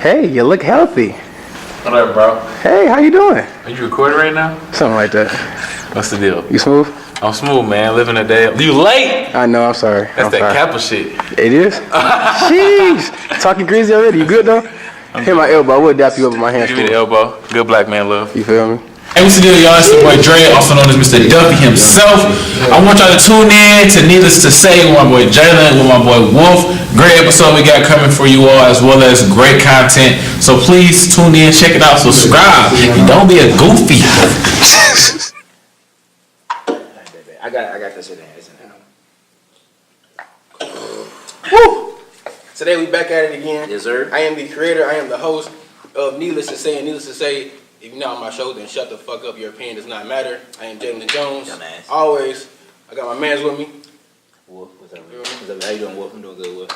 Hey, you look healthy. What up, bro? Hey, how you doing? Are you recording right now? Something like that. What's the deal? You smooth? I'm smooth, man. Living a day. You late? I know, I'm sorry. That's that Kappa shit. It is? Sheesh. Talking greasy already. You good, though? Hit my elbow. I would dap you up with my hands. Give me the elbow. Good black man love. You feel me? Hey, what's the deal, y'all? It's your boy Dre, also known as Mr.Duffy himself. I want y'all to tune in to Needless to Say with my boy Jalen, with my boy Wolf. Great episode we got coming for you all, as well as great content. So please tune in, check it out, subscribe, and don't be a goofy. I got this in there. Woo! Today we back at it again. Yes, sir. I am the creator. I am the host of Needless to Say. And needless to say, if you're not on my show, then shut the fuck up. Your opinion does not matter. I am Jalen Jones. Dumbass. Always. I got my mans with me. Wolf, what's up? What's up? How you doing, Wolf? I'm doing good, Wolf.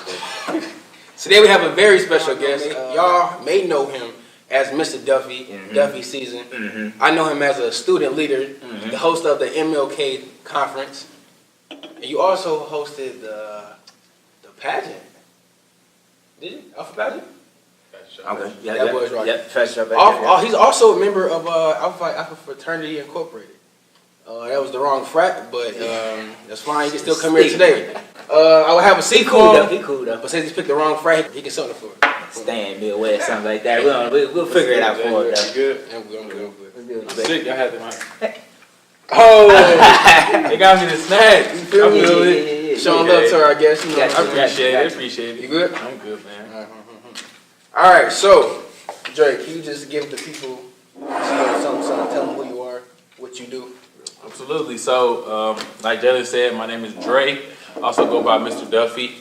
Today we have a very special guest. Y'all may know him as Mr. Duffy, Duffy Season. I know him as a student leader, the host of the MLK conference. And you also hosted the pageant. Did you? Alpha Pageant? Okay. Yeah, That was right. Yep, Fast Shop. He's also a member of Alpha Fraternity Incorporated. That was the wrong frat, but that's fine. He can still come here today. I would have a seat call. He cool though. But since he picked the wrong frat, he can sit on the floor. Stand Midwest, something like that. We'll figure it out for him though. Good. I'm good. Let's I'm do it. sick. Y'all had the mic. Oh, They got me the snack. You feel me? Yeah. showing love to our guests. You know. Gotcha. I appreciate it. You good? I'm good, man. All right, so Drake, can you just give the people something, tell them who you are, what you do? Absolutely. So, like Jalen said, my name is Dre. Also go by Mr. Duffy.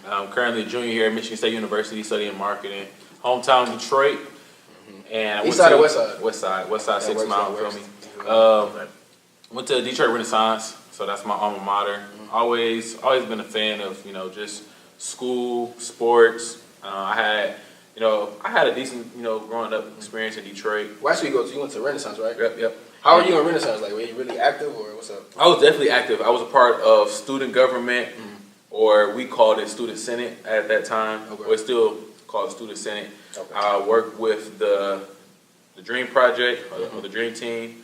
I'm currently a junior here at Michigan State University studying marketing. Hometown Detroit. And I East side or west side? West side, 6 miles, feel me? Went to Detroit Renaissance, so that's my alma mater. Always been a fan of, just school, sports. I had a decent, growing up experience in Detroit. Where else you go to? You went to Renaissance, right? Yep. How are you in Renaissance? Like, were you really active or what's up? I was definitely active. I was a part of student government, or we called it student senate at that time. Okay. Or it's still called student senate. Okay. I worked with the Dream Project, or the Dream Team,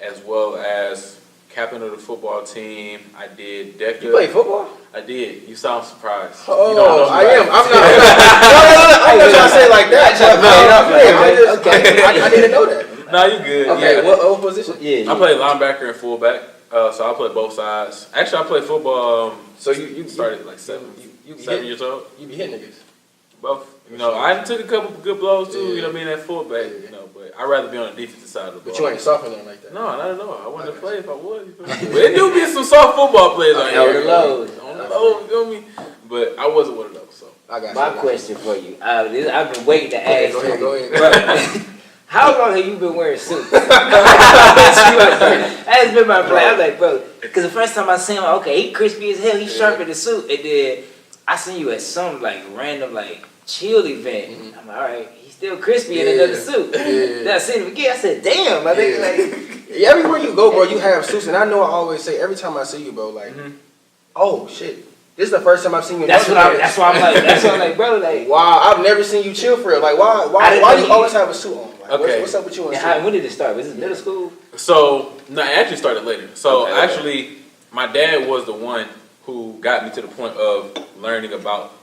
as well as captain of the football team. I did DECA. You play football? I did. You sound surprised. Oh, You don't know I me, am. right? I'm not trying to say it like that. I didn't know that. No, you good. Okay, Yeah. what position? Yeah. I play linebacker and fullback, so I play both sides. Actually, I played football. So you started at like 7 years old. You be hitting niggas. Both. I took a couple good blows too. Being that fullback. But I'd rather be on the defensive side of the ball. But you ain't soft enough like that. No, not at all. I wanted to play if I would. But there do be some soft football players out here. On the low. On the low, you feel me? But I wasn't one of those. So I got My question for you. I've been waiting to ask. Go ahead. Bro, how long have you been wearing suits? That's been my plan. I'm like, bro, because the first time I seen him, okay, he crispy as hell, he sharp in the suit, and then I seen you at some random chill event. I'm like, all right, he's still crispy in another suit. Then I seen him again. I said, damn, I think Everywhere you go, bro, you have suits, and I know I always say every time I see you, bro, oh shit. This is the first time I've seen you. That's why I'm like, bro, wow, I've never seen you chill for real. Why you always have a suit on? Okay. What's up with you? when did it start? Was this middle school? So no, it actually started later. So Okay. actually, my dad was the one who got me to the point of learning about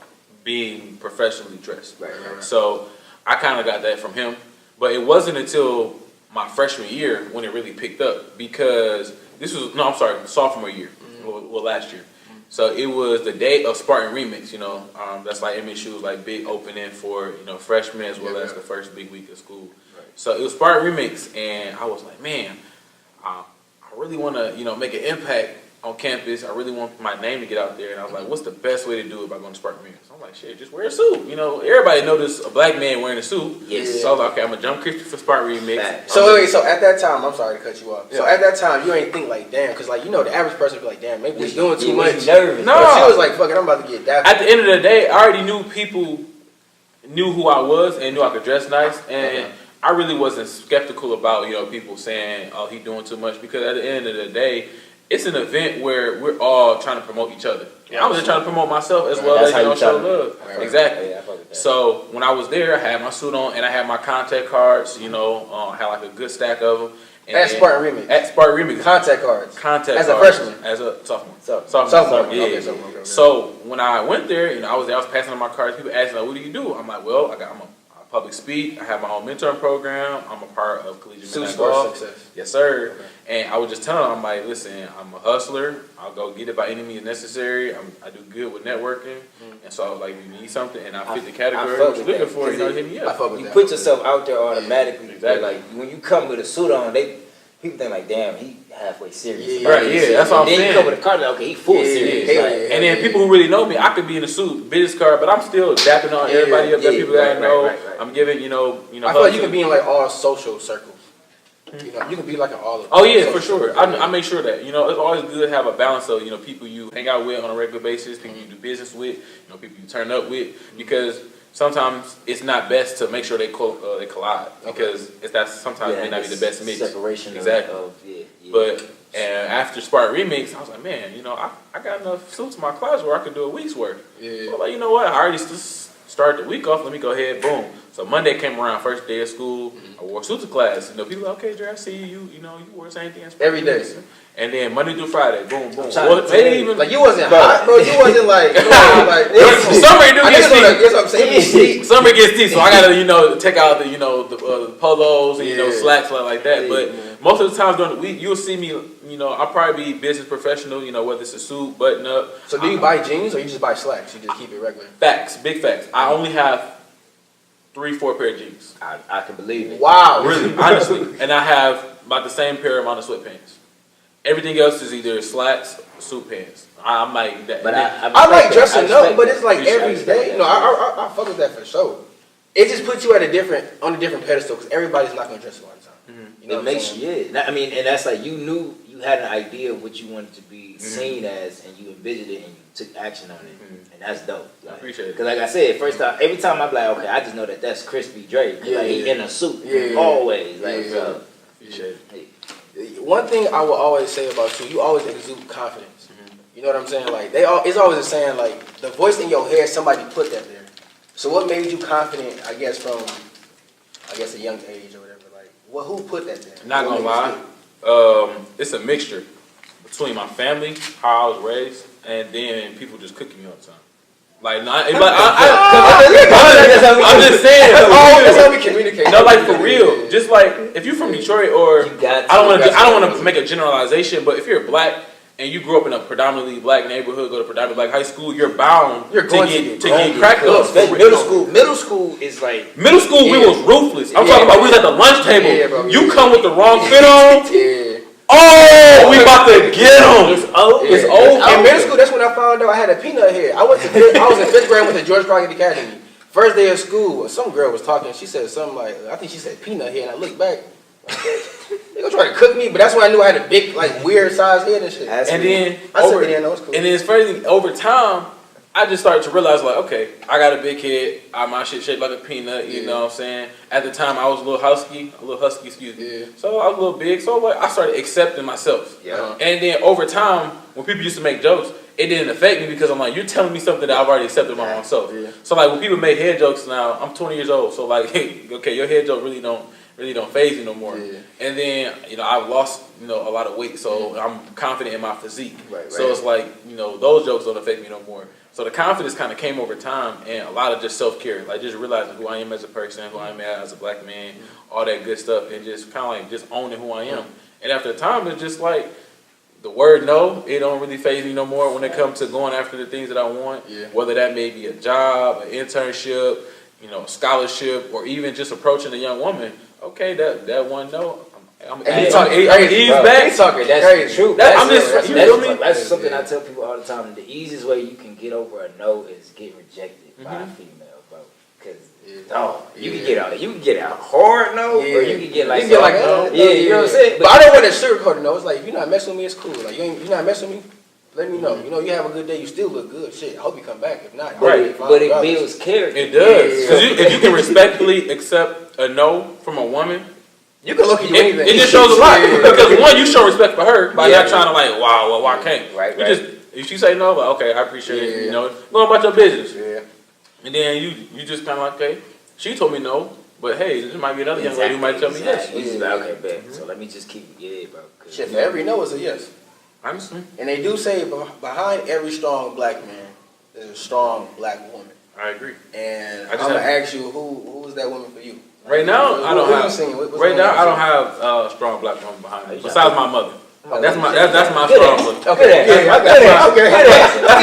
being professionally dressed. Right. So I kind of got that from him, but it wasn't until my freshman year when it really picked up, because sophomore year, well last year. So it was the day of Spartan Remix, that's like MSU's big opening for, freshmen as well as the first big week of school. Right. So it was Spartan Remix, and I was like, man, I really want to, make an impact on campus. I really want my name to get out there. And I was like, what's the best way to do it by going to Spartan Remix? I'm like, shit, just wear a suit. Everybody noticed a black man wearing a suit. Yes. So I was like, okay, I'm going to jump crispy for Spartan Remix. So at that time, I'm sorry to cut you off. Yeah. So at that time, you ain't think damn, because the average person be like, damn, maybe he's doing too much. Nervous. No. But she was like, fuck it, I'm about to get that. At the end of the day, I already knew people knew who I was and knew I could dress nice. And I really wasn't skeptical about, people saying, oh, he doing too much. Because at the end of the day, it's an event where we're all trying to promote each other. And I'm just trying to promote myself as well as show love. Right. Exactly. Yeah, I fuck with that. So when I was there, I had my suit on and I had my contact cards. I had like a good stack of them. And At Spartan Remix. At Spartan Remix. Contact cards. Contact As a cards. freshman. As a sophomore. Sophomore. Yeah. Okay, sophomore. Okay. So when I went there, I was there. I was passing on my cards. People asked me, like, "What do you do?" I'm like, "Well, I'm a public speak. I have my own mentoring program. I'm a part of collegiate Suit men's Sports golf. Success. Yes, sir." Okay. And I would just tell them, I'm like, "Listen, I'm a hustler. I'll go get it by any means necessary. I do good with networking." And so I was like, "You need something?" And I fit the category fuck what you're with looking for. that, Hit me I up. fuck with You that. put yourself out there automatically. Exactly. Like when you come with a suit on, people think like, damn, he halfway serious. Yeah, right, yeah, that's what I'm then saying. you come with a card, like, okay, he full serious. yeah, like, yeah. And then people who really know me, I could be in a suit, business card, but I'm still dapping on everybody up. There, people that I know. right. I'm giving, I feel like you can be in like all social circles. You can be like in all of them. Oh yeah, for sure. I make sure that it's always good to have a balance of people you hang out with on a regular basis, people you do business with, people you turn up with, because sometimes it's not best to make sure they collide because sometimes it may not be the best mix. Separation Exactly. yeah. But after Spark Remix, I was like, man, I got enough suits in my closet where I could do a week's worth. Yeah. So like, you know what? I already started the week off. Let me go ahead, boom. So Monday came around, first day of school. I wore suits to class. People like, okay, Dre, I see you. You wore the same thing as Every day. And then Monday through Friday, boom, boom. Like you wasn't hot, bro. You wasn't like, Summer do get steep. That's what I'm saying. Summer gets steep, so I gotta take out the polos and slacks like that. But most of the times during the week, you'll see me. I'll probably be business professional. Whether it's a suit, button up. So do you buy jeans or you just buy slacks? You just keep it regular. Facts, big facts. I only have 3-4 pair of jeans. I can believe it. Wow. Really, honestly. And I have about the same pair amount of sweatpants. Everything else is either slacks or suit pants. I'm like that. But I like dressing up, but it's like Appreciate every it. day. I fuck with that for sure. It just puts you on a different pedestal because everybody's not gonna dress you all the time. It makes you, and that's like you knew you had an idea of what you wanted to be seen as, and you envisioned it, and you took action on it, and that's dope. I appreciate it. Because like I said, every time I'm like, okay, I just know that's Crispy Drake. He in a suit, always. So, Appreciate it. One thing I will always say about you always exude confidence. You know what I'm saying? Like it's always a saying like the voice in your head, somebody put that there. So what made you confident? I guess from a young age or whatever. Like, who put that there? Not gonna lie, it's a mixture between my family, how I was raised, and then people just cooking me all the time. Like, I'm just saying. That's how we communicate. No, like for real. Just like if you're from Detroit, or I don't want to make a generalization, but if you're black and you grew up in a predominantly black neighborhood, go to predominantly black high school, you're bound to get cracked up. Middle school is like Middle school, we was ruthless. I'm talking about we was at the lunch table. Yeah, bro. You come with the wrong fit on. Yeah. Oh, we about to get them. it's over. It's over. In middle school, that's when I found out I had a peanut head. I was in 5th grade with the George Crockett Academy. First day of school, some girl was talking. She said something like, I think she said peanut head. And I looked back. They gonna try to cook me, but that's when I knew I had a big, like, weird size head and shit. And then cool. And then it's crazy. Over time, I just started to realize, like, okay, I got a big head. My shit shaped like a peanut. You know what I'm saying? At the time, I was a little husky. Excuse me. Yeah. So I was a little big. So like, I started accepting myself. Yeah. And then over time, when people used to make jokes, it didn't affect me because I'm like, you're telling me something that I've already accepted by myself. Yeah. So like, when people make head jokes now, I'm 20 years old. So like, hey, okay, your head joke really don't phase me no more. Yeah. And then, I've lost, a lot of weight, so I'm confident in my physique. Right. So it's like, those jokes don't affect me no more. So the confidence kind of came over time, and a lot of just self-care, like just realizing who I am as a person, who I am as a black man, all that good stuff, and just kind of like just owning who I am. And after a time, it's just like the word no, it don't really faze me no more when it comes to going after the things that I want, whether that may be a job, an internship, a scholarship, or even just approaching a young woman. Okay, that one no. That's true. That's something I tell people all the time. The easiest way you can get over a no is get rejected by a female, bro. Because you can get a hard no, or you can get like you know what I'm saying. But I don't want to sugarcoat it. No, it's like if you're not messing with me, it's cool. Like you're not messing with me. Let me know. You have a good day. You still look good. Shit, I hope you come back. If not, right. But it builds character. It does. Because if you can respectfully accept a no from a woman, You can look at anything. It just shows a lot because one, you show respect for her by not trying to like, wow, well, why can't? Right. Just if she say no, like, okay, I appreciate it. You know, go about your business. Yeah. And then you just kind of like, okay, she told me no, but hey, there might be another young lady who might tell me yes. You just like, okay, bet. So let me just keep bro. Shit, for every no is a yes. Honestly, And they do say behind every strong black man, there's a strong black woman. I agree. And I I'm just gonna have- ask you, who is that woman for you? Right now, I don't have. What's Right going now, on? I don't have a strong black woman behind me. Besides my mother. Oh, That's my Good strong answer. one. Okay, That's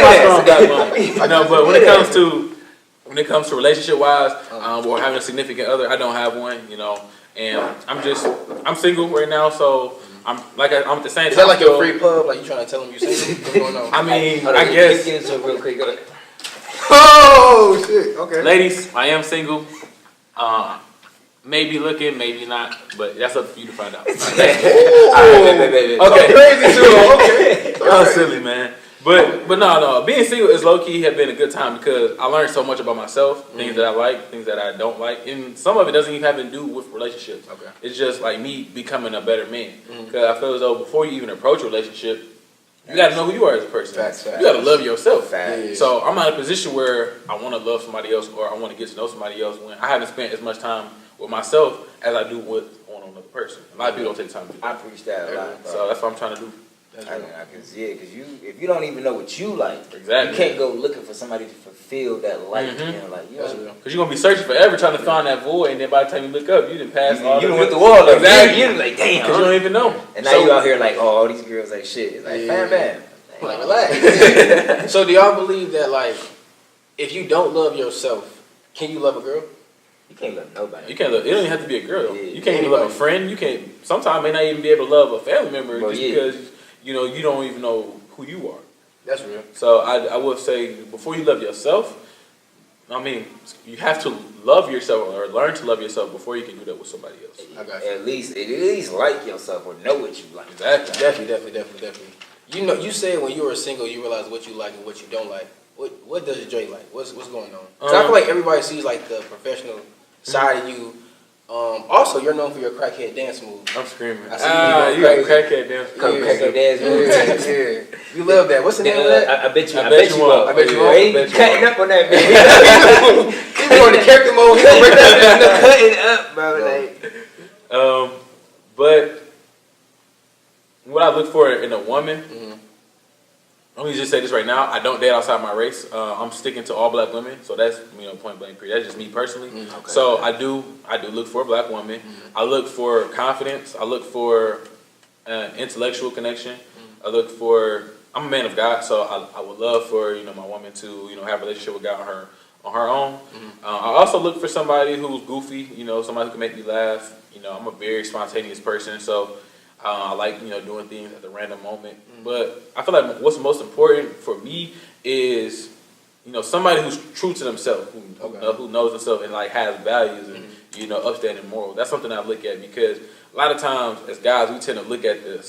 my strong black woman. No, but when it comes to relationship wise, or having a significant other, I don't have one. You know, and I'm single right now, so I'm at the same time. Is that like your free pub? Like you trying to tell them you single? What's going on? I mean, Hold on, I guess. Get into it real quick. Go ahead. Oh shit! Okay. Ladies, I am single. Maybe looking, maybe not, but that's up to you to find out. All right, baby. Okay. Crazy too. Okay. I'm silly, man. But no. Being single is low key have been a good time because I learned so much about myself, things that I like, things that I don't like, and some of it doesn't even have to do with relationships. Okay. It's just like me becoming a better man. Because I feel as though before you even approach a relationship, you got to know who you are as a person. Facts. You got to love yourself. Facts. So I'm not in a position where I want to love somebody else or I want to get to know somebody else when I haven't spent as much time with myself as I do with another person. A lot of people don't take time to do that. I preach that a lot, bro. So that's what I'm trying to do. I can see it, because if you don't even know what you like, Exactly. you can't go looking for somebody to fulfill that like. You know, like you know, Because you're going to be searching forever trying to find that void, and then by the time you look up, you didn't pass all you the done went the wall up. Exactly. You like, damn. Because you don't even know. And now you out here like, oh, all these girls like shit. It's like, bam. Like, relax. So do y'all believe that like, if you don't love yourself, can you love a girl? You can't love nobody. You can't love. It don't even have to be a girl. Though. Yeah, You can't even love a friend. You can't. Sometimes may not even be able to love a family member Well, just yeah. because you don't even know who you are. That's real. So I would say before you love yourself, I mean you have to love yourself or learn to love yourself before you can do that with somebody else. I got you. At least like yourself or know what you like. Exactly. Definitely. You know, you said when you were single, you realized what you like and what you don't like. What does Dre like? What's going on? Because I feel like everybody sees like the professional side of you. Also, you're known for your crackhead dance moves. I'm screaming. I see You got crackhead dance. Crackhead dance. Yeah. You love that. What's the name of that? I bet you won't. I bet you won't. He cutting up on that bitch. He's going to character mode. He's going to break that Cutting up, bro. Like. But what I look for in a woman, let me just say this right now. I don't date outside my race. I'm sticking to all black women, so that's point blank period. That's just me personally. Okay. So I do look for a black woman. I look for confidence. I look for intellectual connection. I look for. I'm a man of God, so I would love for my woman to have a relationship with God on her own. I also look for somebody who's goofy. Somebody who can make me laugh. I'm a very spontaneous person, so. I like doing things at the random moment, but I feel like what's most important for me is somebody who's true to themselves, who knows themselves and like has values and upstanding morals. That's something I look at because a lot of times as guys we tend to look at the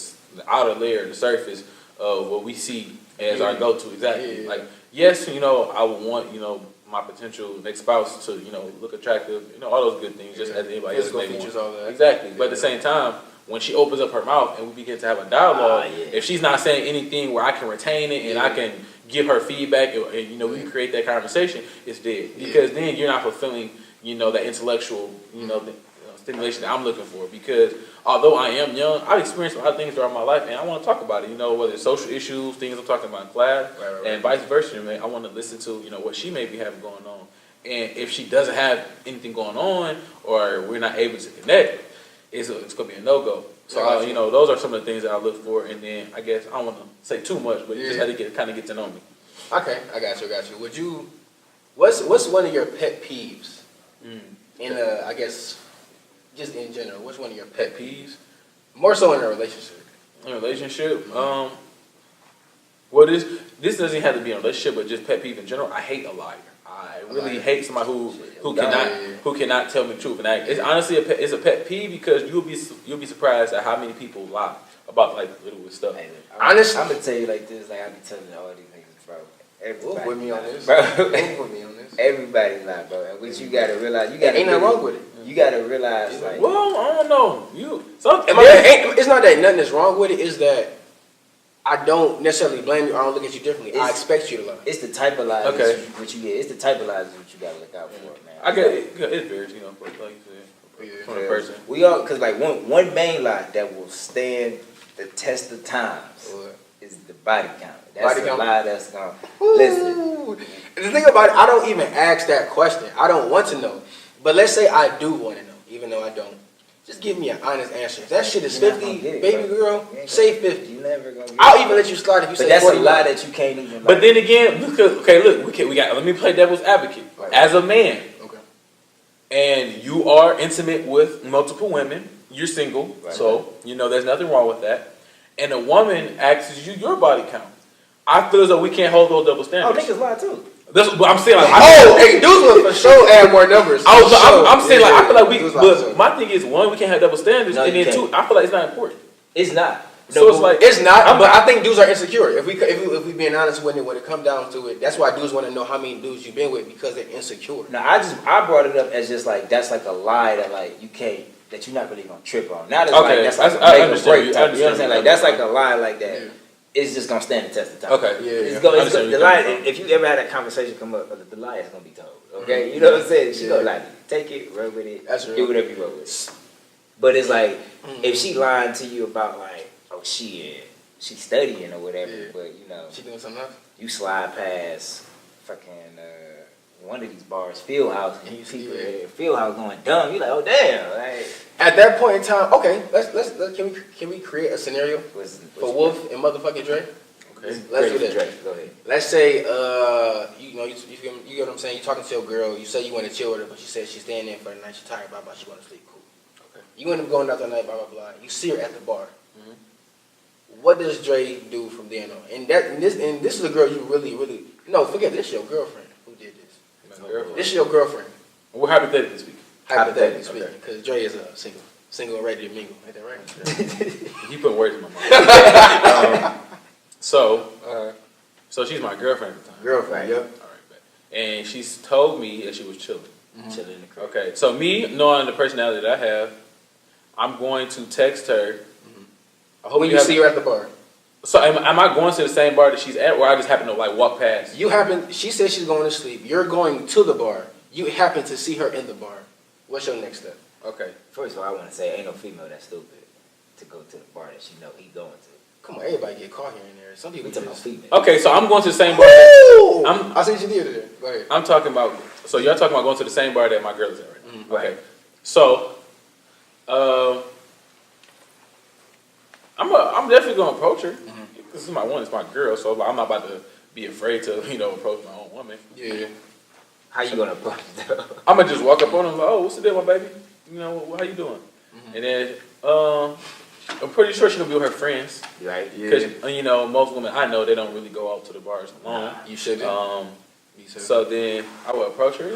outer layer, the surface of what we see as our go-to. Exactly. Yeah. Like yes, I would want my potential next spouse to look attractive, all those good things, just as anybody else. Physical features, all that. Exactly, but at the same time. When she opens up her mouth and we begin to have a dialogue, if she's not saying anything where I can retain it and I can give her feedback and we can create that conversation, it's dead. Because then you're not fulfilling, that intellectual, stimulation that I'm looking for. Because although I am young, I've experienced a lot of things throughout my life and I want to talk about it, whether it's social issues, things I'm talking about in class, and vice versa. Man, I want to listen to, what she may be having going on. And if she doesn't have anything going on or we're not able to connect, it's going to be a no-go. So, those are some of the things that I look for. And then, I guess, I don't want to say too much, but you just have to kind of get to know me. Okay, I got you. Would you, what's one of your pet peeves? I guess, just in general, what's one of your pet peeves? More so in a relationship. In a relationship? Well, this doesn't have to be in a relationship, but just pet peeve in general. I hate a liar. I really hate somebody who cannot tell me the truth. And it's honestly it's a pet peeve because you'll be surprised at how many people lie about like little stuff. Honestly, I'm gonna tell you like this. Like I be telling all these niggas, bro. Wolf with me on this. Bro. Wolf with me on this. Everybody lie, bro. And what you gotta realize, you gotta Ain't nothing wrong with it. You gotta realize, like, Well, I don't know. It's not that nothing is wrong with it. It's that I don't necessarily blame you. I don't look at you differently. I expect you to lie. it's the type of lies Okay. what you get. It's the type of lies that you gotta look out for, man. I get it. It varies, you know, like you said, from the person. We all, cause like one main lie that will stand the test of times is the body count. That's Body a count? lie that's gonna listen. Ooh. The thing about it, I don't even ask that question. I don't want to know. But let's say I do want to know, even though I don't. Just give me an honest answer. If that shit is You're not 50, gonna get it, baby bro. girl, say 50. You never gonna. Get I'll it. even let you slide if you But say that's 40. a lie that you can't even. But then again, we got. Let me play devil's advocate. Right. As a man, Okay. and you are intimate with multiple women, you're single, Right. so you know there's nothing wrong with that. And a woman asks you your body count. I feel as though we can't hold those double Oh, standards. niggas lie too. That's what I'm saying. Like, Hey, dudes will for sure add more numbers. I'm saying like I feel like we. Dudes But my thing is, one, we can't have double standards, No, and you then can't. two, I feel like it's not important. It's not. So it's like It's not, but I think dudes are insecure. If we being honest with it, when it comes down to it, that's why dudes want to know how many dudes you've been with because they're insecure. No, I brought it up as just like that's like a lie that like you can't that you're not really gonna trip on. Not as Okay, like that's like I a make or understand break you- type. I You know what I'm saying? understand Like you. that's like a lie like that. Yeah. It's just gonna stand the test of time. Okay. Yeah, It's yeah. gonna, I it's understand the where you're lie. coming from. If you ever had a conversation come up, the lie is gonna be told. Okay, you know what I'm saying? She gonna lie to you. Take it, run with it. That's real. Do whatever you want with it. But it's like if she lying to you about like, oh she's studying or whatever, Yeah. but you know She doing something else? you slide past fucking one of these bars, Field House, and you see Yeah. Field House going dumb. You like, oh damn, like At that point in time, okay, let's can we create a scenario what's for Wolf and motherfucking Dre? Okay. Let's do that. Go ahead. Let's say, you know, you get what I'm saying. You talking to a girl. You say you want to chill with her, but she says she's staying in for the night. She's tired. Blah blah. She want to sleep. Cool. Okay. You end up going out the night. Blah blah blah. You see her at the bar. What does Dre do from then on? And this is a girl you really no. Forget this. Your girlfriend who did this. My girlfriend. This is your girlfriend. We're hypothetically speaking. Hypothetically Okay. speaking, because Dre is a single and ready to mingle. Ain't that right? You put words in my mouth. So she's my girlfriend at the time. Girlfriend. Yep. All right, bet. And she's told me that she was chilling. Chilling in the crib. Okay, so me knowing the personality that I have, I'm going to text her. I hope When you have- see her at the bar, So am I going to the same bar that she's at, or I just happen to like walk past? she says she's going to sleep. You're going to the bar. You happen to see her in the bar. What's your next step? Okay. First of all, I want to say ain't no female that's stupid to go to the bar that she know he going to. Come on, everybody get caught here and there. Some people We talking about just. female. Okay, so I'm going to the same bar. Woo! I'm- I see what you did there. Go ahead. I'm talking about. So y'all talking about going to the same bar that my girl is at right now. Mhm. Okay. So, I'm definitely gonna approach her. This is my one. It's my girl. So I'm not about to be afraid to approach my own woman. Yeah. How you gonna approach that? I'm gonna just walk up on her like, oh, what's the deal, my baby? How you doing? And then I'm pretty sure she's gonna be with her friends. Right? Because most women I know, they don't really go out to the bars alone. You should. So then I would approach her.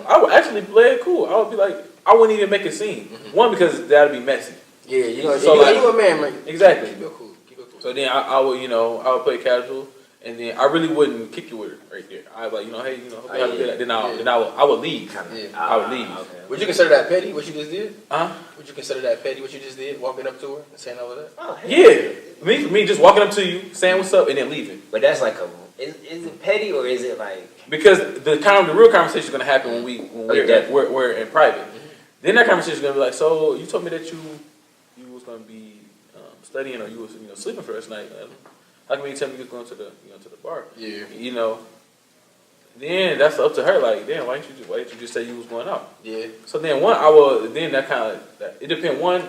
I would actually play it cool. I would be like, I wouldn't even make a scene. One, because that'd be messy. Yeah, you a man, man. Exactly. Keep it cool. Keep it cool. So then I would play casual, and then I really wouldn't kick you with her right there. I would like, hey, hope you have a good. Then I would leave. Yeah. I would leave. Okay. Would you consider that petty? What you just did? Huh? Would you consider that petty? What you just did? Walking up to her and saying all of that? Oh, hell. Yeah. Me just walking up to you, saying what's up, and then leaving. But that's like is it petty or is it like Because the real conversation is gonna happen when definitely. we're in private. Then that conversation is gonna be like, so you told me that you was gonna be studying or you was sleeping for last night. How come you tell me you was going to the bar? Yeah. Then that's up to her. Like, damn, why didn't you just say you was going out? Yeah. So then that kind of it depends. One,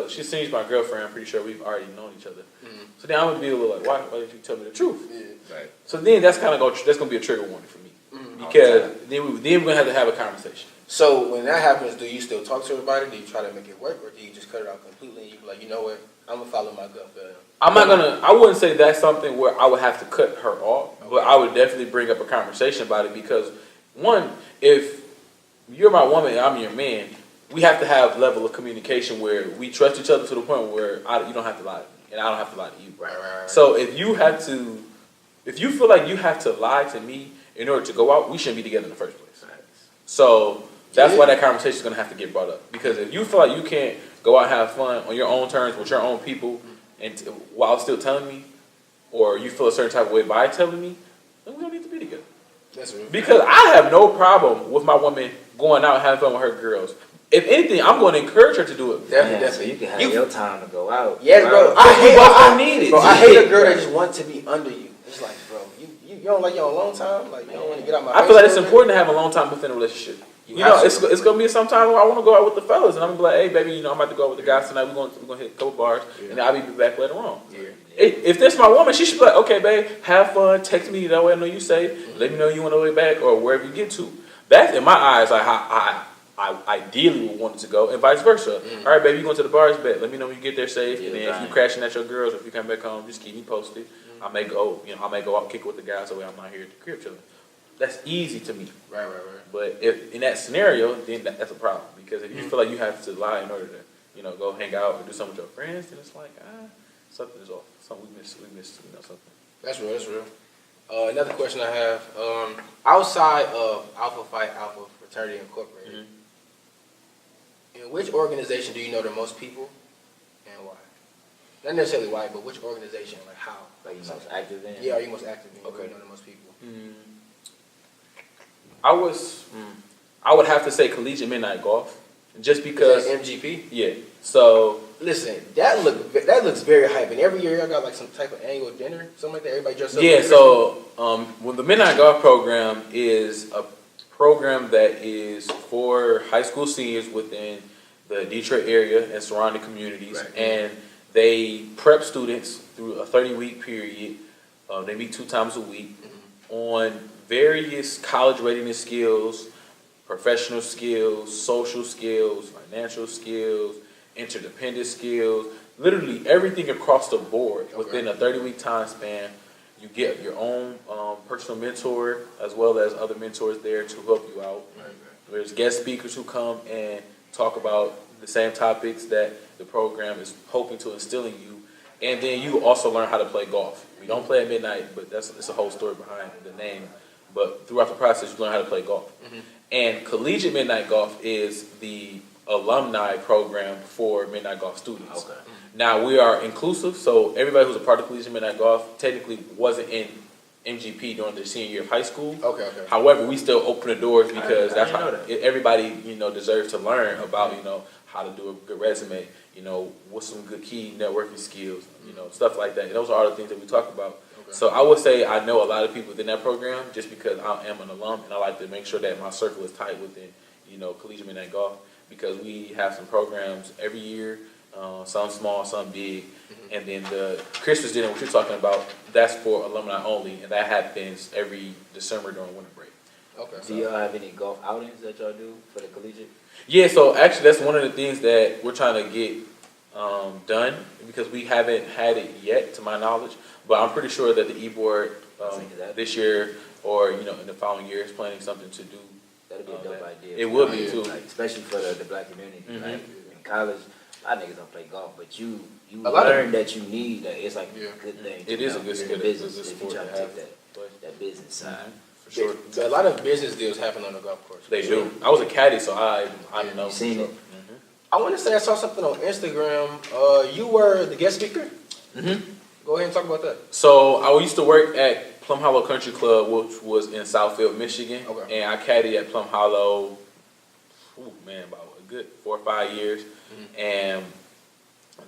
she seems my girlfriend. I'm pretty sure we've already known each other. So then I would be a little like, why didn't you tell me the truth? Yeah. right? So then that's gonna be a trigger warning for me because then we're gonna have a conversation. So when that happens, do you still talk to everybody? Do you try to make it work, or do you just cut it out completely? And you be like, you know what? I'm gonna follow my gut feeling. I wouldn't say that's something where I would have to cut her off, but I would definitely bring up a conversation about it because, one, if you're my woman and I'm your man, we have to have level of communication where we trust each other to the point where you don't have to lie to me and I don't have to lie to you. Right. So if If you feel like you have to lie to me in order to go out, we shouldn't be together in the first place. So that's why that conversation is going to have to get brought up. Because if you feel like you can't go out and have fun on your own terms with your own people, and while still telling me, or you feel a certain type of way by telling me, then we don't need to be together. That's real. Because I have no problem with my woman going out and having fun with her girls. If anything, I'm going to encourage her to do it. Definitely. So you can have your time to go out. Yes, bro. I need it. Bro, I hate a girl that just wants to be under you. It's like, bro, you don't like your alone time? Like, you don't want to get out my face? I feel like it's important to have a long time within a relationship. You know, it's going to be sometimes where I want to go out with the fellas, and I'm going to be like, hey, baby, you know, I'm about to go out with the guys tonight. We're going to hit a couple bars, and then I'll be back later on. Yeah. If this my woman, she should be like, okay, babe, have fun. Text me that way I know you safe. Let me know you on the way back or wherever you get to. That's, in my eyes, like how I ideally would want it to go, and vice versa. All right, baby, you going to the bars, bet. Let me know when you get there safe, and then if you crashing at your girls, or if you come back home, just keep me posted. I may go out kick with the guys, so I'm not here at the crib chilling. That's easy to me. Right. But if in that scenario, then that's a problem, because if you feel like you have to lie in order to, go hang out or do something with your friends, then it's like something is off. Something we missed. Something. That's real. Another question I have: outside of Alpha Phi Alpha Fraternity Incorporated, in which organization do you know the most people, and why? Not necessarily why, but which organization, like how? Like you most active in? Yeah, are you most active in? Okay, you know the most people. I would have to say Collegiate Midnight Golf, just because MGP. Yeah. So listen, that looks very hype, and every year y'all got like some type of annual dinner, something like that. Everybody dresses up. yeah. So well, the Midnight Golf program is a program that is for high school seniors within the Detroit area and surrounding communities, and they prep students through a 30-week period. They meet 2 times a week on various college readiness skills, professional skills, social skills, financial skills, interdependent skills, literally everything across the board within a 30-week time span. You get your own personal mentor as well as other mentors there to help you out. There's guest speakers who come and talk about the same topics that the program is hoping to instill in you. And then you also learn how to play golf. We don't play at midnight, but it's a whole story behind the name. But throughout the process, you learn how to play golf. And Collegiate Midnight Golf is the alumni program for Midnight Golf students. Now, we are inclusive, so everybody who's a part of Collegiate Midnight Golf technically wasn't in MGP during their senior year of high school. However, we still open the doors because that's how everybody deserves to learn about how to do a good resume, what's some good key networking skills, stuff like that. And those are all the things that we talk about. So I would say I know a lot of people within that program just because I am an alum, and I like to make sure that my circle is tight within, Collegiate Midnight Golf, because we have some programs every year, some small, some big, and then the Christmas dinner, what you're talking about, that's for alumni only, and that happens every December during winter break. Do y'all have any golf outings that y'all do for the collegiate? Yeah, so actually that's one of the things that we're trying to get done, because we haven't had it yet, to my knowledge. But I'm pretty sure that the e-board this year or in the following year is planning something to do. That'd be a dope idea. It would be too, especially for the black community. Like in college, a lot of niggas don't play golf, but you learn that you need that. It's like a good thing. It is a good skill. Business if you try to take that business side. For sure. So a lot of business deals happen on the golf course. They do. I was a caddy, so I know. You seen it? I want to say I saw something on Instagram. You were the guest speaker. Go ahead and talk about that. So I used to work at Plum Hollow Country Club, which was in Southfield, Michigan, and I caddied at Plum Hollow. About a good 4 or 5 years. And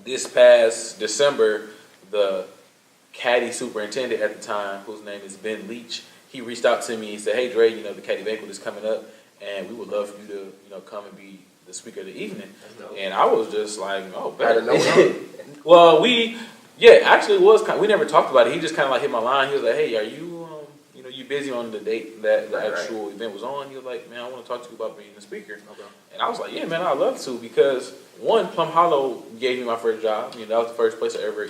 this past December, the caddy superintendent at the time, whose name is Ben Leach, he reached out to me and said, "Hey Dre, the caddy banquet is coming up, and we would love for you to come and be the speaker of the evening." And I was just like, "Oh, better." Well, actually, it was we never talked about it. He just kind of like hit my line. He was like, "Hey, are you you busy on the date that the actual event was on?" He was like, "Man, I want to talk to you about being the speaker." And I was like, "Yeah, man, I'd love to," because one, Plum Hollow gave me my first job. That was the first place I ever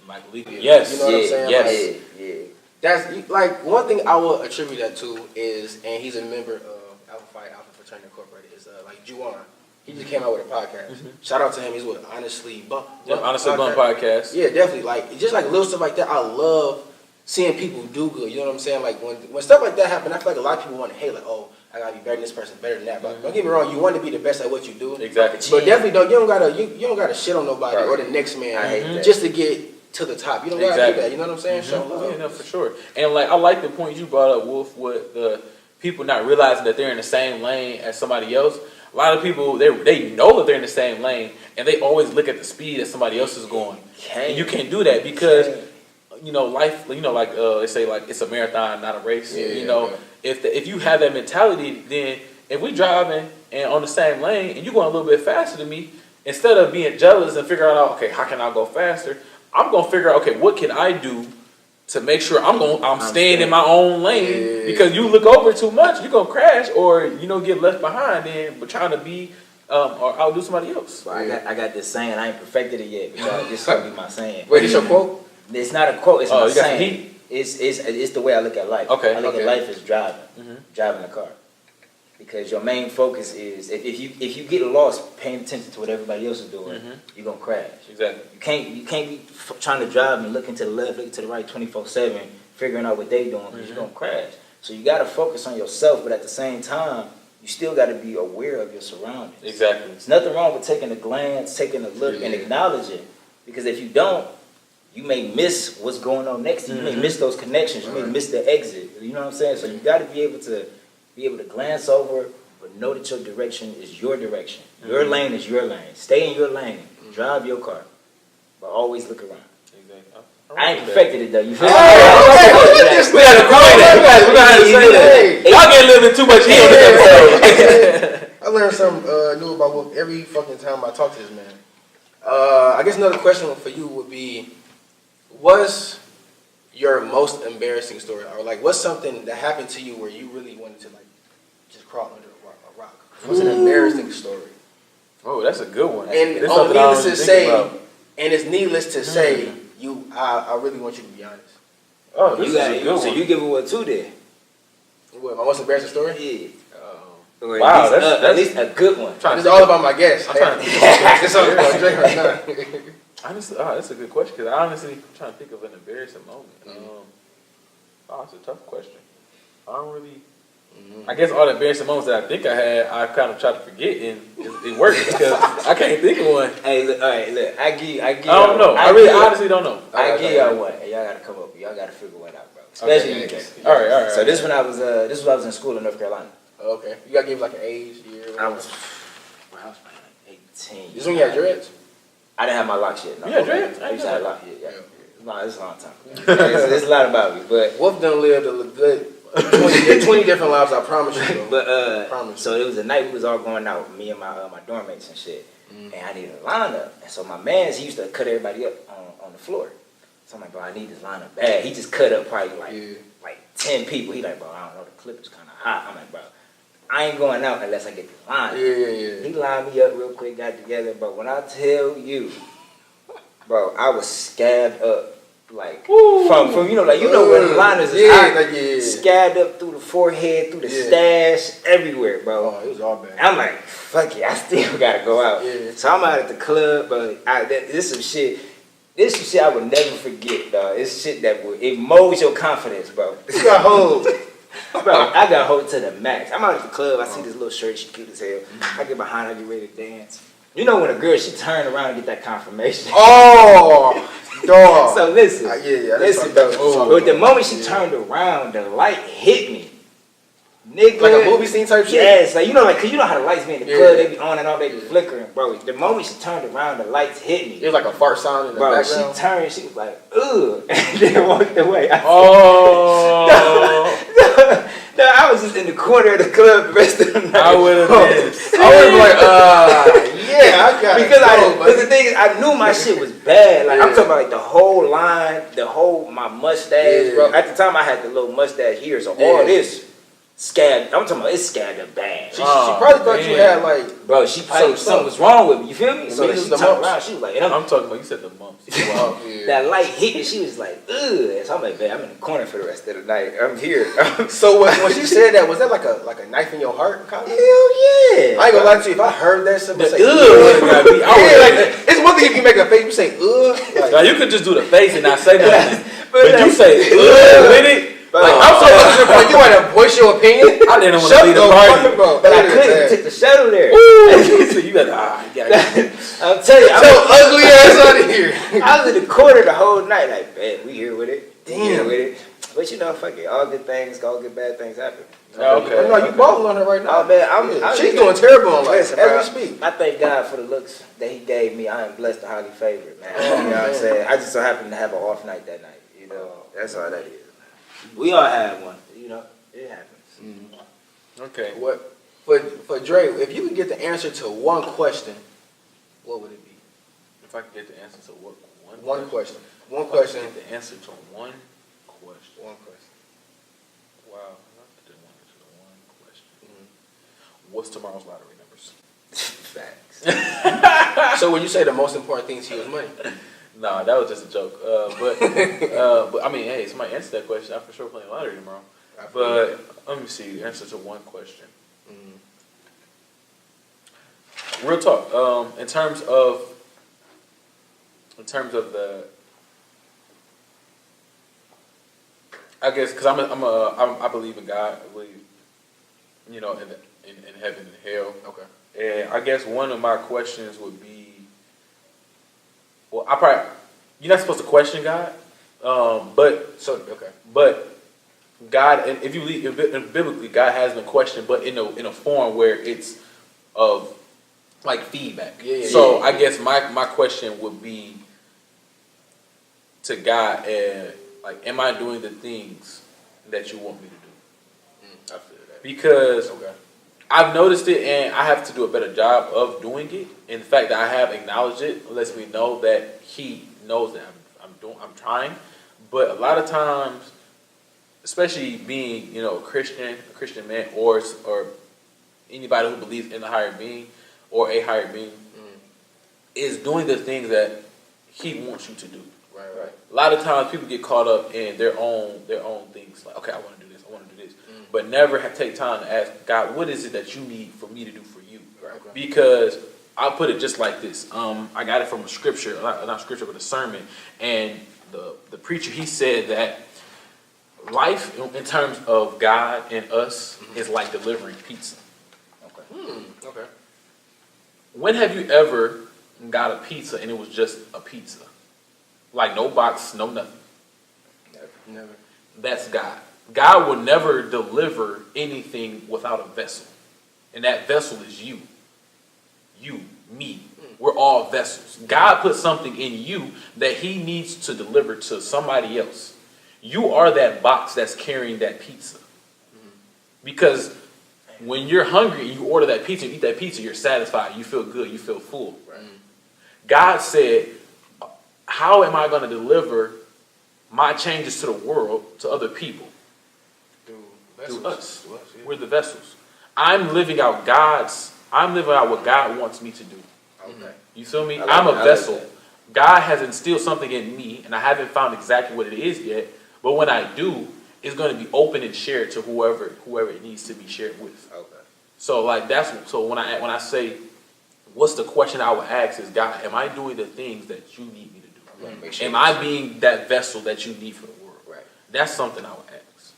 like legally. Yes, you know what I'm saying? yes. That's like one thing I will attribute that to is, and he's a member of Alpha Phi Alpha Fraternity Incorporated, is like Juwan. He just came out with a podcast. Shout out to him. He's with Honestly Blunt. Honestly Blunt podcast. Yeah, definitely. Like just like little stuff like that. I love seeing people do good. You know what I'm saying? Like when stuff like that happen, I feel like a lot of people want to hate, like, oh, I gotta be better than this person, better than that. But don't get me wrong, you want to be the best at what you do. Exactly. But definitely don't. You don't gotta shit on nobody or the next man just to get to the top. You don't gotta do that. You know what I'm saying? Show love. Yeah, no, for sure. And like I like the point you brought up, Wolf, with the people not realizing that they're in the same lane as somebody else. A lot of people they know that they're in the same lane, and they always look at the speed that somebody else is going. And you can't do that because life. Like they say, like it's a marathon, not a race. If you have that mentality, then if we driving and on the same lane and you going a little bit faster than me, instead of being jealous and figuring out, okay, how can I go faster? I'm gonna figure out, okay, what can I do to make sure I'm staying in my own lane? Because you look over too much, you're gonna crash or get left behind then, but trying to be or outdo somebody else. Well, I got this saying. I ain't perfected it yet, but this gonna be my saying. Wait, this your quote? It's not a quote. It's my you got some saying. heat? It's the way I look at life. Okay. I look at life as driving a car. Because your main focus is if you get lost paying attention to what everybody else is doing, you're gonna crash. Exactly. You can't be trying to drive and looking to the left, looking to the right 24/7, figuring out what they doing because you're gonna crash. So you gotta focus on yourself, but at the same time, you still gotta be aware of your surroundings. Exactly. There's nothing wrong with taking a glance, taking a look, and acknowledging. Because if you don't, you may miss what's going on next to you. You may miss those connections. You may miss the exit. You know what I'm saying? So you gotta be able to glance over, but know that your direction is your direction. Your lane is your lane. Stay in your lane. Drive your car. But always look around. Exactly. I ain't perfected it though. You feel me? We had to grow that. We got to say that. Y'all get a little bit too much heat on this episode. I learned something new about Wolf every fucking time I talk to this man. I guess another question for you would be, what's your most embarrassing story? Or like, what's something that happened to you where you really wanted to like just crawl under a rock? What's an embarrassing story? Oh, that's a good one. And This is something I don't even think about. it's needless to say, I really want you to be honest. Oh, this is a good So one. you give it what two then? What, my most embarrassing story? Yeah. Wow, Wow, that's at least a good one. It's all about my guests. I'm trying to It's all about Drake right now. Honestly, that's a good question because I honestly am trying to think of an embarrassing moment. It's a tough question. I don't really. I guess all the embarrassing moments that I think I had, I kind of tried to forget, and it worked because I can't think of one. Hey, look, all right, look. I give. I don't know. I really honestly don't know. I give y'all one. Y'all gotta come up. Y'all gotta figure one out, bro. Especially you. All right. So this when I was in school in North Carolina. Okay. You gotta give like an age, year. I was probably like 18. This when you had dreads? I didn't have my locks yet. No. You had dreads? I used to have locks. Yeah. It's a long time. There's a lot about me, but Wolf done lived a good 20 different lives, I promise you. Bro. But so it was a night we was all going out, me and my dorm mates and shit, and I needed a lineup. And so my man, he used to cut everybody up on the floor. So I'm like, bro, I need this lineup bad. He just cut up probably like 10 people. He like, bro, I don't know, the clip is kind of hot. I'm like, bro, I ain't going out unless I get this lineup. Yeah. He lined me up real quick, got together, but when I tell you, bro, I was scabbed up. Like from where the liners is hot, scabbed up through the forehead, through the stash, everywhere, bro. Oh, it was all bad. I'm like, fuck it, I still gotta go out. Yeah. So I'm out at the club, but this some shit I would never forget, dog. It's shit that it molds your confidence, bro. You got hold. Bro, I got hold to the max. I'm out at the club, I see this little shirt, she cute as hell. I get behind her, I get ready to dance. You know when a girl, she turn around and get that confirmation. Oh, dog. So listen, listen, though. But the moment she turned around, the light hit me. Nigga. Like a movie scene type shit? Yes, like, cause you know how the lights be in the club, they be on and off, they be flickering, bro. The moment she turned around, the lights hit me. It was like a fart sound in the background. She turned, she was like, ugh, and then walked away. No, I was just in the corner of the club the rest of the night. I would have been. I would be like, yeah, I got because the thing is, I knew my shit was bad. Like I'm talking about like the whole line, my mustache, bro. At the time, I had the little mustache here, so all this scabbed. I'm talking about it's scabbed up bad. She probably thought you had like, bro. She probably something was wrong with me. You feel me? So she turned around. She was like, I'm talking about you said the mumps. Wow. That light hit me. She was like, ugh. So I'm like, man, I'm in the corner for the rest of the night. I'm here. So when she said that, was that like a knife in your heart? Hell yeah. I ain't gonna lie to you. If I heard that, somebody say, ugh. It's one thing if you make a face, you say, ugh. Now you could just do the face and not say nothing. But you say good with it. Like, I'm so much to the point. You want to voice your opinion? I didn't want to leave the party. But I couldn't take the shuttle there. So you got I'm telling you, So ugly ass out of here. I was in the corner the whole night, like, man, we here with it. Damn. We here with it. But you know, fuck it. All good things, all good bad things happen. Okay. No, you balling on her right now. Oh man, She's doing terrible on life listen, as bro, we speak. I thank God for the looks that He gave me. I am blessed and highly favored, man. You know what I'm saying? I just so happened to have an off night that night. You know, that's all that is. We all have one. You know, it happens. Okay. What for Dre? If you could get the answer to one question, what would it be? If I could get the answer to what One question. One If I question. could get the answer to one question. One question. Wow. I could get the answer to one question. What's tomorrow's lottery numbers? Facts. So when you say the most important thing to you is money, Nah, that was just a joke. But I mean, hey, somebody answer that question. I'm for sure playing lottery tomorrow. But let me see. The answer to one question. Real talk. In terms of the, I guess because I believe in God. I believe, you know, in heaven and hell. okay. And I guess one of my questions would be, well, you're not supposed to question God, but God, and if you believe biblically, God has been questioned, but in a form where it's of like feedback. So I guess my question would be to God, like, am I doing the things that you want me to do? I feel that. Because I've noticed it, and I have to do a better job of doing it. In the fact that I have acknowledged it lets me know that He knows that I'm trying. But a lot of times, especially being, you know, a Christian man, or anybody who believes in a higher being or a higher being, is doing the things that He wants you to do. Right. A lot of times people get caught up in their own things. Like, okay, I want to do this, but never take time to ask God, what is it that you need for me to do for you? Right. Because I'll put it just like this. I got it from a scripture, not scripture, but a sermon, and the preacher, he said that life in terms of God and us is like delivering pizza. Okay. When have you ever got a pizza and it was just a pizza? Like no box, no nothing. Never. That's God. God will never deliver anything without a vessel. And that vessel is you. You, me. We're all vessels. God put something in you that He needs to deliver to somebody else. You are that box that's carrying that pizza. Because when you're hungry and you order that pizza, you eat that pizza, you're satisfied, you feel good, you feel full. Right. God said, how am I going to deliver my changes to the world, to other people? Through us. We're the vessels. I'm living out what God wants me to do. Okay. You feel me? I'm a vessel. God has instilled something in me, and I haven't found exactly what it is yet. But when I do, it's going to be open and shared to whoever it needs to be shared with. Okay. So like when I say, what's the question I would ask is, God, am I doing the things that you need me to do? Am I being that vessel that you need for the world? Right. That's something I would ask.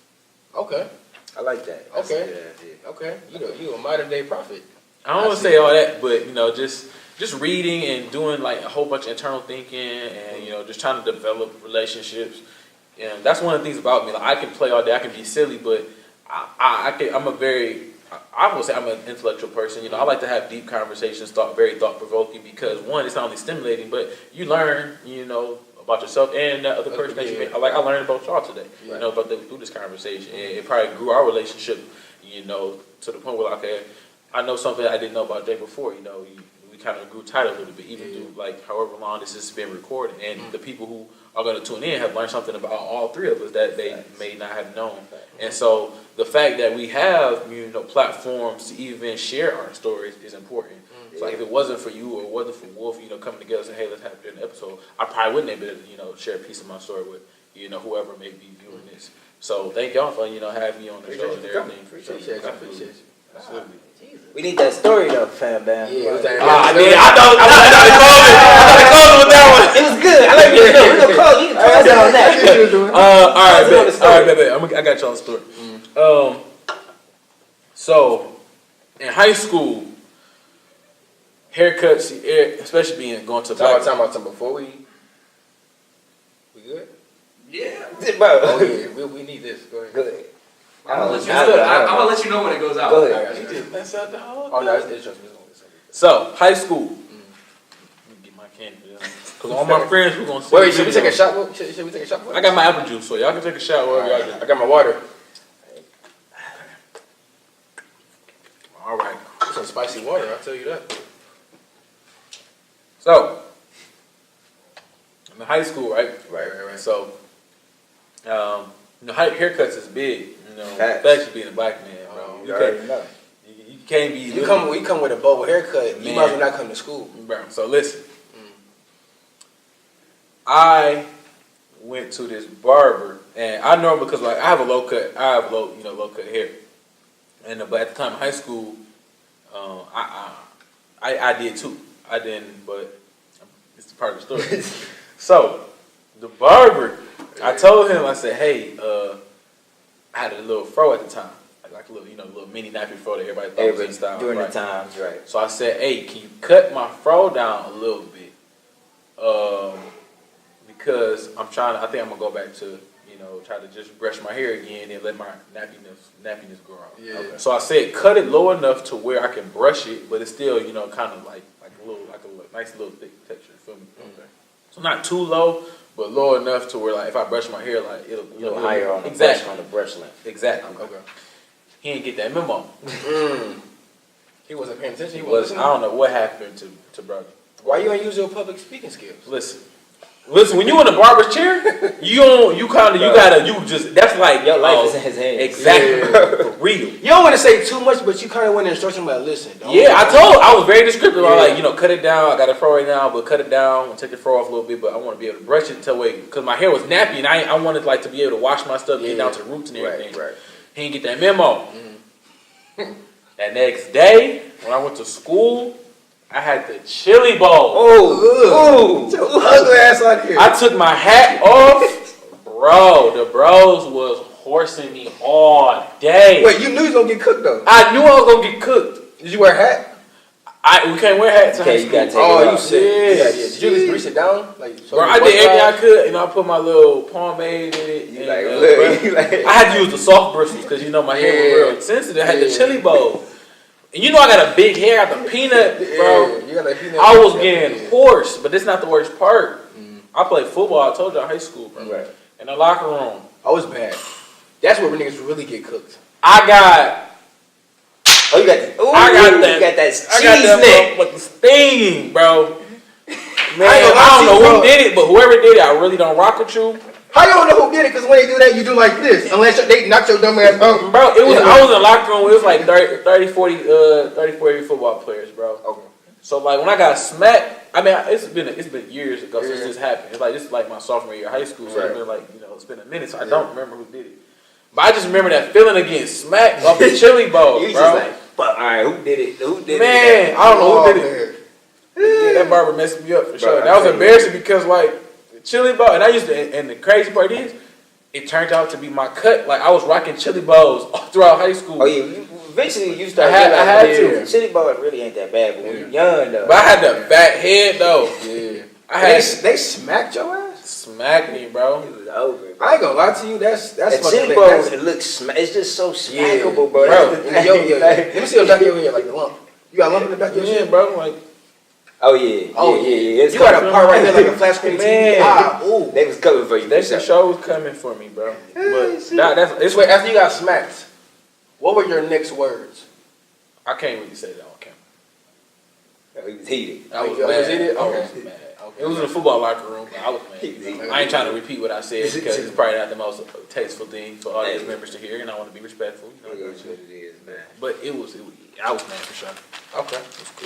Okay. I like that. That's a good idea. Okay. You a modern day prophet. I don't want to say all that, but just reading and doing like a whole bunch of internal thinking, and just trying to develop relationships. And that's one of the things about me. Like, I can play all day, I can be silly, but I would say I'm an intellectual person. I like to have deep conversations, very thought provoking, because one, it's not only stimulating, but you learn, about yourself and that other person that you meet. I learned about y'all today, through this conversation, and it probably grew our relationship, to the point where I know something I didn't know about Jay before. We kind of grew tight a little bit, even through however long this has been recorded, and the people who are going to tune in have learned something about all three of us that they may not have known. And so the fact that we have platforms to even share our stories is important. So if it wasn't for you, or it wasn't for Wolf, coming together and saying, hey, let's have an episode, I probably wouldn't have been able to, share a piece of my story with, whoever may be viewing this. So thank y'all for, having me on the show and everything. Appreciate you. Absolutely. We need that story though, fam, man. Yeah, I thought it closed with that one. It was good. I like it. We're gonna close. We can That's on that. All right, baby. I got y'all a story. So in high school, haircuts, especially being going to black. Time before we good? Yeah, bro. Oh yeah, we need this. Go ahead. Good. I'm gonna let you know when it goes out. Go I ahead. got you. You just mess up the whole Oh thing. no, it's just me. So high school. Let me get my candy. Cause all my friends were gonna say. Wait, should we take a shot? Should we take a shot? I got my apple juice, so y'all can take a shot. I got my water. All right. Some spicy water. I'll tell you that. So I'm in high school, right? Right. So, haircuts is big. You know, Facts. especially being a black man, bro. You already know. You can't be. You come with a bowl haircut. You Man. might as well not come to school. Bro, so listen. I went to this barber, and I know because like I have low cut hair, and but at the time in high school, I did too. I didn't, but it's part of the story. So the barber, I told him, I said, hey, I had a little fro at the time, like a little mini nappy fro that everybody thought was in style. During right? the times, right. So I said, hey, can you cut my fro down a little bit? Because I think I'm gonna go back to, try to just brush my hair again and let my nappiness grow out. Yeah. Okay. So I said, cut it low enough to where I can brush it, but it's still, kind of like a nice little thick texture. Feel me? Okay. So not too low, but low enough to where like if I brush my hair, like it'll A little higher on the exactly brush, on the brush length. exactly. Okay. He didn't get that memo. He wasn't paying attention. He I wasn't don't know what happened to brother. Why you ain't use your public speaking skills? Listen, when you in the barber's chair, that's like Your life is in his hands. Exactly. For real. You don't want to say too much, but you kind of want to instruct him like, listen. I was very descriptive. I'm like, cut it down. I got a fro right now, but cut it down and take the fro off a little bit. But I want to be able to brush it because my hair was nappy, and I wanted like to be able to wash my stuff, get down to roots and everything. Right. He didn't get that memo. That next day, when I went to school, I had the chili bowl. Oh, get your ugly ass out of here. I took my hat off, bro. The bros was horsing me all day. Wait, you knew you was gonna get cooked though. I knew I was gonna get cooked. Did you wear a hat? We can't wear hats in high Okay, you gotta school. take it You off. said, Yeah. Did you just grease it down? Bro, I did everything I could, I put my little pomade in it. You and, like, I had to use the soft bristles because my hair was real sensitive. I had the chili bowl. And I got a big hair, I got the peanut, bro. You got that peanut. I was getting hoarse, but that's not the worst part. I played football, I told you, in high school, bro. Right. In the locker room. Oh, it's bad. That's where niggas really get cooked. I got You got that cheese neck. motherfucking sting, bro. Man, I ain't gonna lie I don't to know you, who bro. did it, but whoever did it, I really don't rock with you. How you don't know who did it? Because when they do that, you do like this. Unless they knock your dumb ass out. Bro, I was in the locker room, it was like 30, 40 football players, bro. Okay. So like when I got smacked, it's been years ago since this happened. It's like this is like my sophomore year of high school, so it's been like, it's been a minute, so I don't remember who did it. But I just remember that feeling of getting smacked off the chili bowl, You bro. just like, fuck, alright, who did it? Man, I don't know who did it. Yeah, that barber messed me up for sure. That was embarrassing because like the chili bowl, and the crazy part is, it turned out to be my cut. Like I was rocking chili bowls all throughout high school. Oh yeah, eventually you start. I had to. Chili bowl really ain't that bad, but when you're young though. But I had the fat head though. Yeah. They smacked your ass? Smacked me, bro. It was over. Bro. I ain't gonna lie to you. That's That fucking chili big. bowl, That's- it looks. It's just so Yeah. smackable, bro. Bro, let me see your back of your head, like the lump. You got a lump in the back of your Yeah, head? bro. Like Oh yeah. It's You got a coming. part right there like a flat screen TV. Man. Ooh. They was coming for you. that show was coming for me, bro. But it's Wait, after you got smacked, what were your next words? I can't really say that on camera. Oh, he was heated. I was You mad. was heated? I Okay. was mad. It was in the football locker room, but I was mad. I ain't trying to repeat what I said because it's probably not the most tasteful thing for audience members to hear, and I want to be respectful. It is what it is, man. But I was mad for sure. Okay.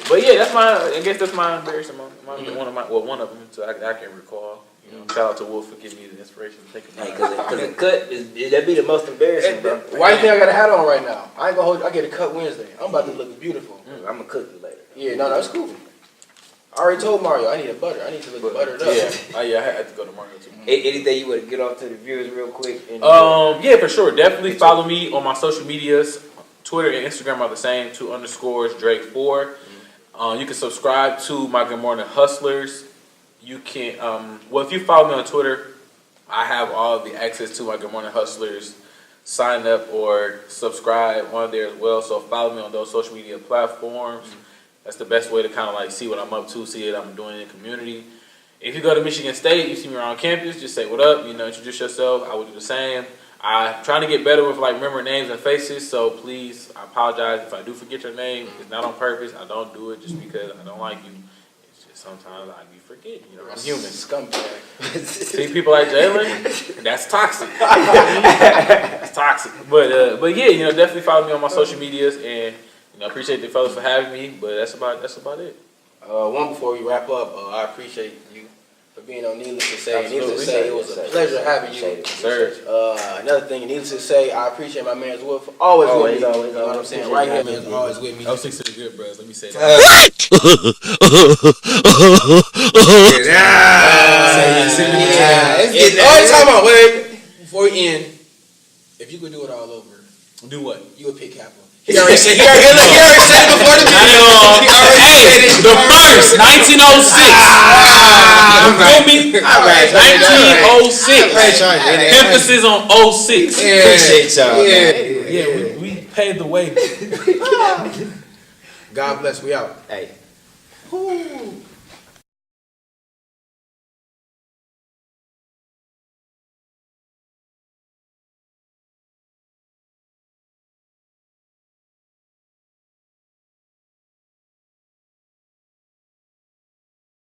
But yeah, I guess that's my embarrassing moment. One of them, so I can recall. Shout out to Wolf for giving me the inspiration to think about it. Because the cut that'd be the most embarrassing, bro. Why you think I got a hat on right now? I ain't gonna hold you. I get a cut Wednesday. I'm about to look beautiful. I'm gonna cook you later. Yeah, no, that's cool. I already told Mario I need a butter. I need to look buttered up. Yeah, I had to go to Mario too. Anything you want to get off to the viewers real quick? Yeah, for sure. Definitely follow me on my social medias. Twitter and Instagram are the same. 2_ Drake4. You can subscribe to my Good Morning Hustlers. You can, if you follow me on Twitter, I have all the access to my Good Morning Hustlers. Sign up or subscribe on there as well. So follow me on those social media platforms. That's the best way to kind of like see what I'm up to, see what I'm doing in the community. If you go to Michigan State, you see me around campus, just say what up, introduce yourself. I will do the same. I'm trying to get better with like remembering names and faces, so please, I apologize if I do forget your name. It's not on purpose. I don't do it just because I don't like you. It's just sometimes I be forgetting. I'm human. Scumbag. See people like Jalen, that's toxic. It's toxic. But yeah, definitely follow me on my social medias, and appreciate the fellas for having me. But that's about it. One before we wrap up, I appreciate you for being on Needless to Say. Absolutely. Needless to say, it was a pleasure having you. Sir. Another thing, needless to say, I appreciate my man's Wolf. Always with me. Always. You know what I'm saying? Right here, man, always with me. 06 to the good, bros. Let me say that. Time out. Wait. Before we end, if you could do it all over, Do what? you would pick Capo. He already said it before the video. The first 1906. You feel me? 1906. Emphasis on 06. Appreciate y'all. Yeah, we paved the way. God bless. We out. Hey. Woo.